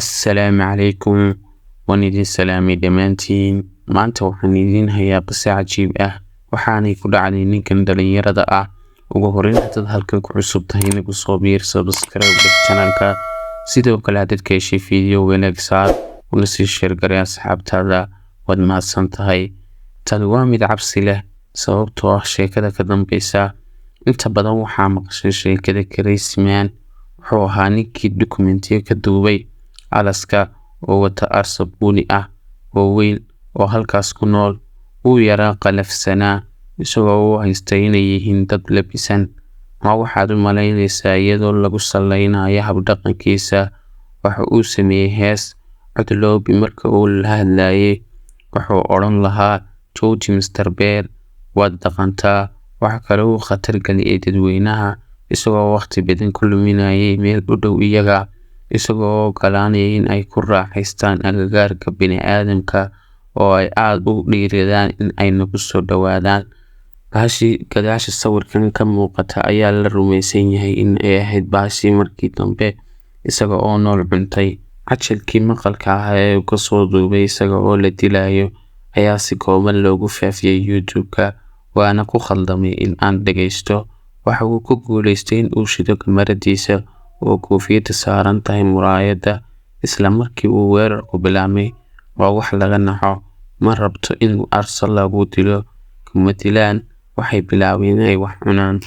Assalaamu calaykum. Waan idin salaamay dhammaantiin. Maanta waxaan idin hayaa qiso cajiib ah. Waxaanay ku dhacday ninkan dhalinyarada ah. Ugu horreyn, haddaad halkan ku cusub tahay, nagu soo biir subscribe channelka. Sidoo kale haddaad ka heshay video wanaag saar una sii share garee asxaabtaada. Waad mahadsan tahay. Tani waa mid cabsi leh sababtoo ah sheekada ka dambeysa. Inta badan waxaa maqashay sheekada Karaysmaan. Wuxuu ahaa ninkii dokumentiga ka duubay Alaska oo wata arsab buni ah oo weyn oo halkaas ku nool. Uu yaraa qalafsanaa isagoo u haystay inay yihiin dad labisan. Ma waxaad u malaynaysaa iyadoo lagu saleynayo habdhaqankiisa. Waxa uu sameeyay hees codloobi marka uu la hadlayay. Wuxuu odhan lahaa George Mr. Bear waad dhaqantaa. Waxa kale uu khatar galiyay dadweynaha isagoo waqti badan ku luminayay meel u dhow iyaga, isagoo ogolaanaya in ay ku raaxaystaan agagaarka bini'aadamka oo ay aad u dhiiradaan in ay nagu soo dhawaadaan. Gadaasha sawirkan ka muuqata ayaa la rumaysan yahay in ay ahayd baashi markii dambe isaga oo nool cuntay. Cajalkii maqalka ah ee uu ka soo duubay isaga oo la dilayo ayaa si kooban loogu faafiyay YouTube-ka. Waana ku khaldamay in aan dhageysto. Waxa uu ku guuleystay in uu shido kamaradiisa oo koofiyadda saaran tahay muraayadda. Isla markii uu weerarku bilaabmay, waa wax laga naxo. Ma rabto in arsal lagu dilo. Kuma dilaan. Waxay bilaabeen inay wax cunaan.